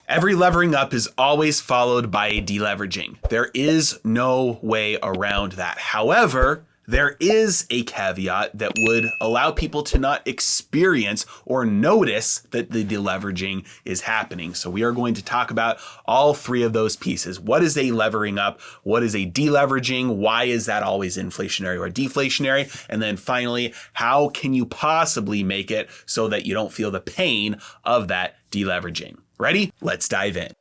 Every levering up is always followed by a deleveraging. There is no way around that. However, there is a caveat that would allow people to not experience or notice that the deleveraging is happening. So we are going to talk about all three of those pieces. What is a levering up? What is a deleveraging? Why is that always inflationary or deflationary? And then finally, how can you possibly make it so that you don't feel the pain of that deleveraging? Ready? Let's dive in.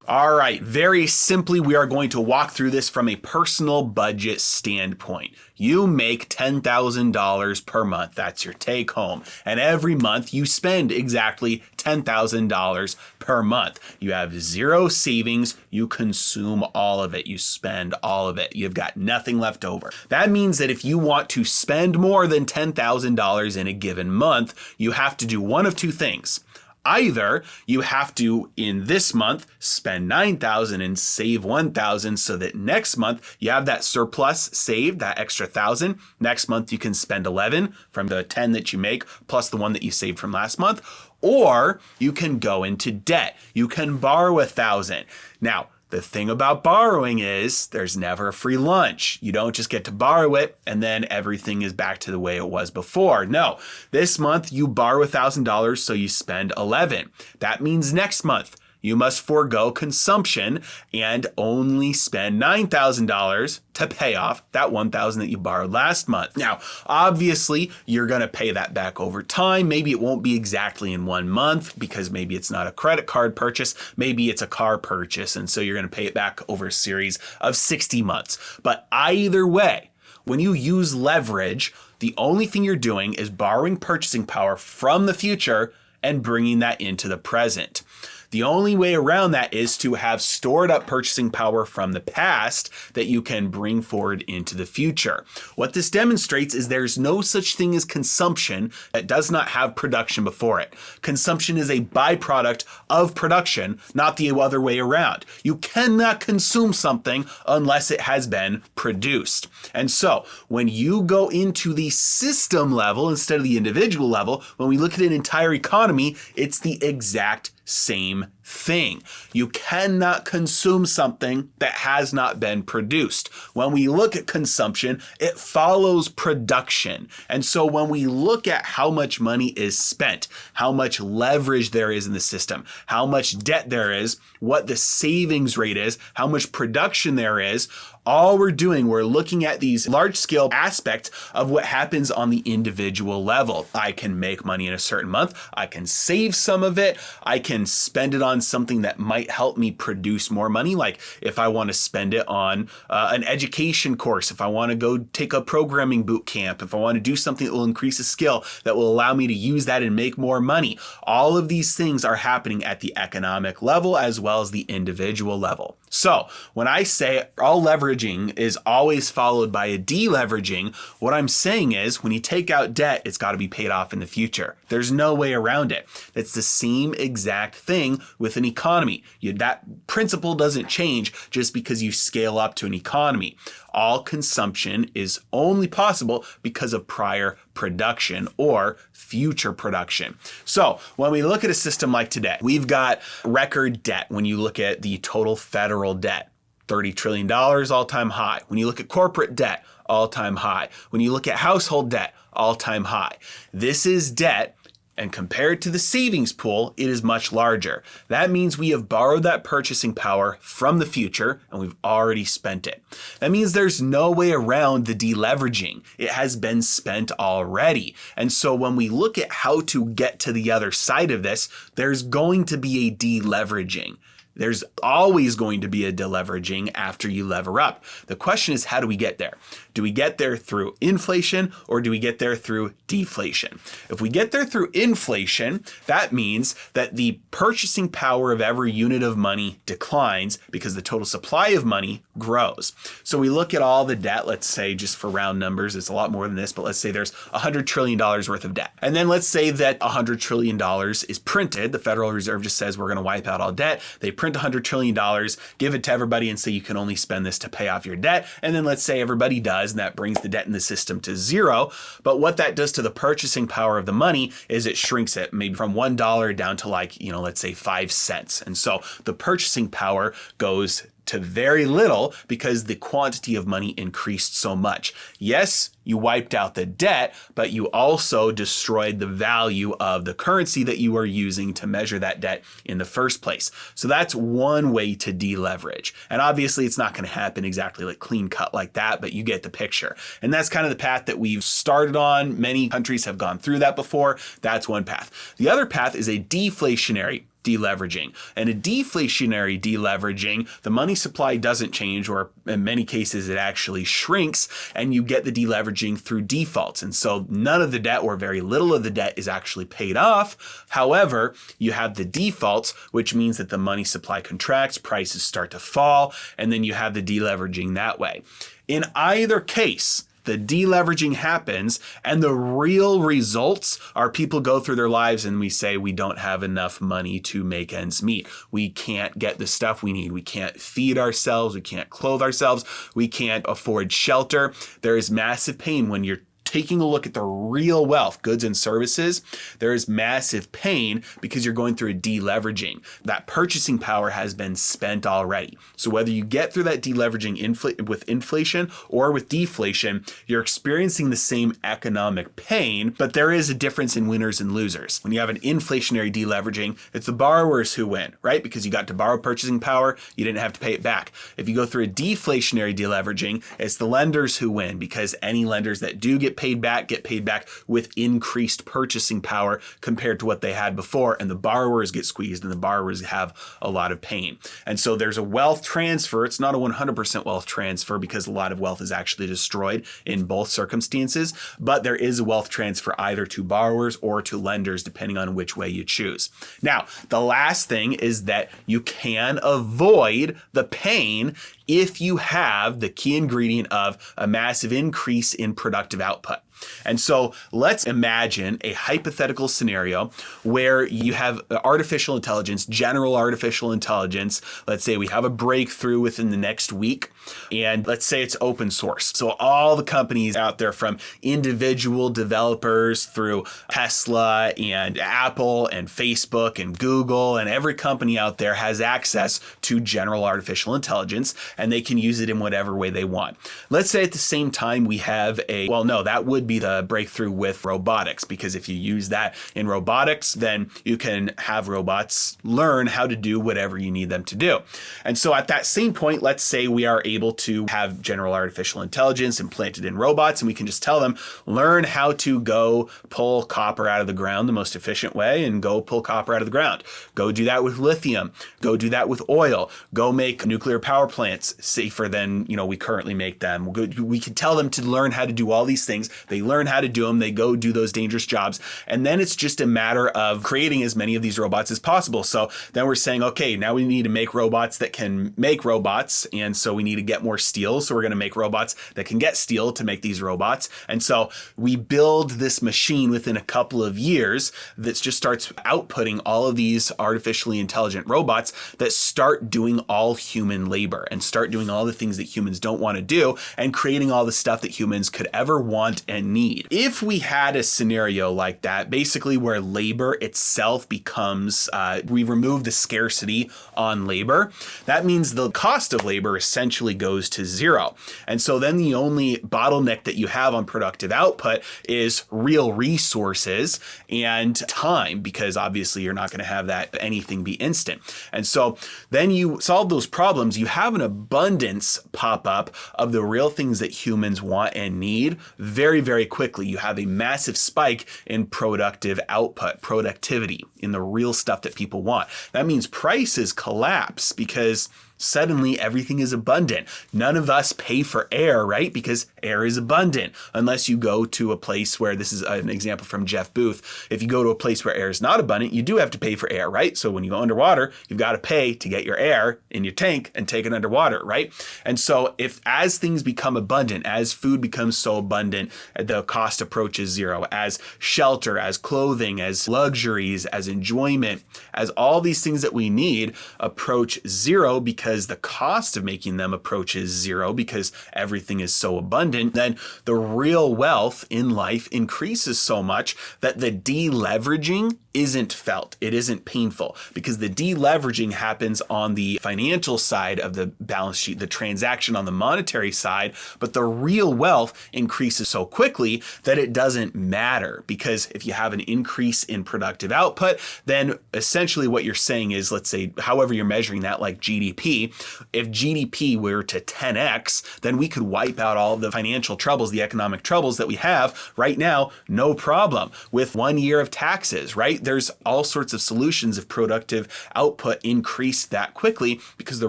All right, very simply, we are going to walk through this from a personal budget standpoint. You make $10,000 per month. That's your take home. And every month you spend exactly $10,000 per month. You have zero savings. You consume all of it. You spend all of it. You've got nothing left over. That means that if you want to spend more than $10,000 in a given month, you have to do one of two things. Either you have to, in this month, spend $9,000 and save $1,000 so that next month you have that surplus saved, that extra $1,000. Next month you can spend $11,000 from the $10,000 that you make plus the one that you saved from last month. Or you can go into debt. You can borrow $1,000. Now, the thing about borrowing is there's never a free lunch. You don't just get to borrow it and then everything is back to the way it was before. No, this month you borrow $1,000 so you spend $11,000. That means next month you must forego consumption and only spend $9,000 to pay off that $1,000 that you borrowed last month. Now, obviously, you're going to pay that back over time. Maybe it won't be exactly in 1 month because maybe it's not a credit card purchase. Maybe it's a car purchase. And so you're going to pay it back over a series of 60 months. But either way, when you use leverage, the only thing you're doing is borrowing purchasing power from the future and bringing that into the present. The only way around that is to have stored up purchasing power from the past that you can bring forward into the future. What this demonstrates is there's no such thing as consumption that does not have production before it. Consumption is a byproduct of production, not the other way around. You cannot consume something unless it has been produced. And so when you go into the system level instead of the individual level, when we look at an entire economy, it's the exact same thing. You cannot consume something that has not been produced. When we look at consumption, it follows production. And so when we look at how much money is spent, how much leverage there is in the system, how much debt there is, what the savings rate is, how much production there is, all we're doing, we're looking at these large-scale aspects of what happens on the individual level. I can make money in a certain month. I can save some of it. I can spend it on something that might help me produce more money. Like if I want to spend it on an education course, if I want to go take a programming boot camp, if I want to do something that will increase a skill that will allow me to use that and make more money. All of these things are happening at the economic level as well as the individual level. So when I say all leveraging is always followed by a deleveraging, what I'm saying is when you take out debt, it's got to be paid off in the future. There's no way around it. It's the same exact thing with an economy. That principle doesn't change just because you scale up to an economy. All consumption is only possible because of prior production or future production. So when we look at a system like today, we've got record debt. When you look at the total federal debt, $30 trillion, all-time high. When you look at corporate debt, all-time high. When you look at household debt, all-time high. This is debt. And compared to the savings pool, it is much larger. That means we have borrowed that purchasing power from the future and we've already spent it. That means there's no way around the deleveraging. It has been spent already. And so when we look at how to get to the other side of this, there's going to be a deleveraging. There's always going to be a deleveraging after you lever up. The question is, how do we get there? Do we get there through inflation or do we get there through deflation? If we get there through inflation, that means that the purchasing power of every unit of money declines because the total supply of money grows. So we look at all the debt, let's say just for round numbers, it's a lot more than this, but let's say there's $100 trillion worth of debt. And then let's say that $100 trillion is printed. The Federal Reserve just says we're going to wipe out all debt. They print print $100 trillion, give it to everybody and say you can only spend this to pay off your debt. And then let's say everybody does, and that brings the debt in the system to zero. But what that does to the purchasing power of the money is it shrinks it maybe from $1 down to let's say 5 cents. And so the purchasing power goes to very little because the quantity of money increased so much. Yes, you wiped out the debt, but you also destroyed the value of the currency that you are using to measure that debt in the first place. So that's one way to deleverage. And obviously it's not going to happen exactly like clean cut like that, but you get the picture. And that's kind of the path that we've started on. Many countries have gone through that before. That's one path. The other path is a deflationary deleveraging. And a deflationary deleveraging, the money supply doesn't change, or in many cases it actually shrinks, and you get the deleveraging through defaults. And so none of the debt or very little of the debt is actually paid off. However, you have the defaults, which means that the money supply contracts, prices start to fall, and then you have the deleveraging that way. In either case, the deleveraging happens, and the real results are people go through their lives and we say we don't have enough money to make ends meet. We can't get the stuff we need. We can't feed ourselves. We can't clothe ourselves. We can't afford shelter. There is massive pain when you're taking a look at the real wealth, goods and services. There is massive pain because you're going through a deleveraging. That purchasing power has been spent already. So whether you get through that deleveraging with inflation or with deflation, you're experiencing the same economic pain, but there is a difference in winners and losers. When you have an inflationary deleveraging, it's the borrowers who win, right? Because you got to borrow purchasing power, you didn't have to pay it back. If you go through a deflationary deleveraging, it's the lenders who win, because any lenders that do get paid back with increased purchasing power compared to what they had before, and the borrowers get squeezed and the borrowers have a lot of pain. And so there's a wealth transfer. It's not a 100% wealth transfer because a lot of wealth is actually destroyed in both circumstances, but there is a wealth transfer either to borrowers or to lenders, depending on which way you choose. Now, the last thing is that you can avoid the pain if you have the key ingredient of a massive increase in productive output. And so let's imagine a hypothetical scenario where you have artificial intelligence, general artificial intelligence. Let's say we have a breakthrough within the next week, and let's say it's open source. So all the companies out there, from individual developers through Tesla and Apple and Facebook and Google, and every company out there has access to general artificial intelligence, and they can use it in whatever way they want. Let's say at the same time we have that would be the breakthrough with robotics, because if you use that in robotics, then you can have robots learn how to do whatever you need them to do. And so at that same point, let's say we are able to have general artificial intelligence implanted in robots, and we can just tell them, learn how to go pull copper out of the ground the most efficient way, and go pull copper out of the ground. Go do that with lithium. Go do that with oil. Go make nuclear power plants safer than we currently make them. We can tell them to learn how to do all these things. They learn how to do them. They go do those dangerous jobs. And then it's just a matter of creating as many of these robots as possible. So then we're saying, okay, now we need to make robots that can make robots. And so we need to get more steel. So we're going to make robots that can get steel to make these robots. And so we build this machine within a couple of years that just starts outputting all of these artificially intelligent robots that start doing all human labor and start doing all the things that humans don't want to do, and creating all the stuff that humans could ever want and need. If we had a scenario like that, basically where labor itself becomes, we remove the scarcity on labor, that means the cost of labor essentially goes to zero. And so then the only bottleneck that you have on productive output is real resources and time, because obviously you're not going to have that anything be instant. And so then you solve those problems, you have an abundance pop up of the real things that humans want and need very, very quickly. You have a massive spike in productive output, productivity, in the real stuff that people want. That means prices collapse because suddenly everything is abundant. None of us pay for air, right? Because air is abundant. Unless you go to a place where, this is an example from Jeff Booth, if you go to a place where air is not abundant, you do have to pay for air, right? So when you go underwater, you've got to pay to get your air in your tank and take it underwater, right? And so as things become abundant, as food becomes so abundant, the cost approaches zero, as shelter, as clothing, as luxuries, as enjoyment, as all these things that we need approach zero because the cost of making them approaches zero because everything is so abundant, then the real wealth in life increases so much that the deleveraging isn't felt. It isn't painful because the deleveraging happens on the financial side of the balance sheet, the transaction on the monetary side, but the real wealth increases so quickly that it doesn't matter, because if you have an increase in productive output, then essentially what you're saying is, let's say, however you're measuring that, like GDP, if GDP were to 10x, then we could wipe out all the financial troubles, the economic troubles that we have right now, no problem, with 1 year of taxes, right? There's all sorts of solutions if productive output increased that quickly, because the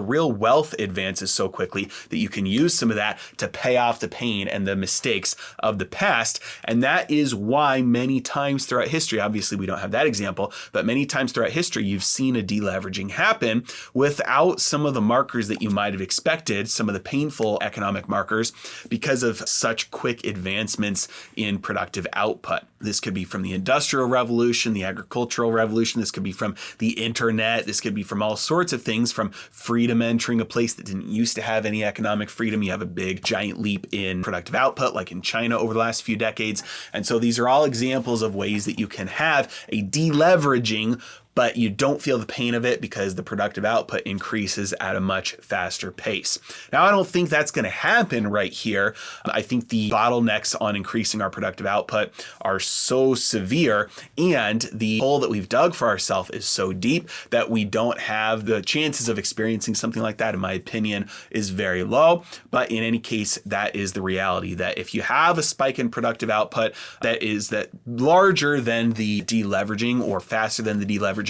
real wealth advances so quickly that you can use some of that to pay off the pain and the mistakes of the past. And that is why many times throughout history, obviously we don't have that example, but many times throughout history, you've seen a deleveraging happen without some of the markers that you might have expected, some of the painful economic markers, because of such quick advancements in productive output. This could be from the Industrial Revolution, the Agricultural Revolution. This could be from the internet. This could be from all sorts of things, from freedom entering a place that didn't used to have any economic freedom. You have a big giant leap in productive output, like in China over the last few decades. And so these are all examples of ways that you can have a deleveraging, but you don't feel the pain of it because the productive output increases at a much faster pace. Now, I don't think that's going to happen right here. I think the bottlenecks on increasing our productive output are so severe, and the hole that we've dug for ourselves is so deep that we don't have the chances of experiencing something like that, in my opinion, is very low. But in any case, that is the reality, that if you have a spike in productive output that larger than the deleveraging or faster than the deleveraging,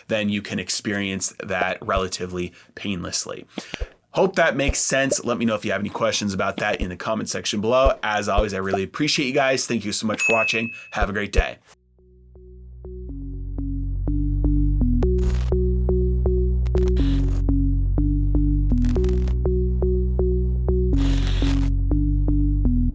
then you can experience that relatively painlessly. Hope that makes sense. Let me know if you have any questions about that in the comment section below. As always, I really appreciate you guys. Thank you so much for watching. Have a great day.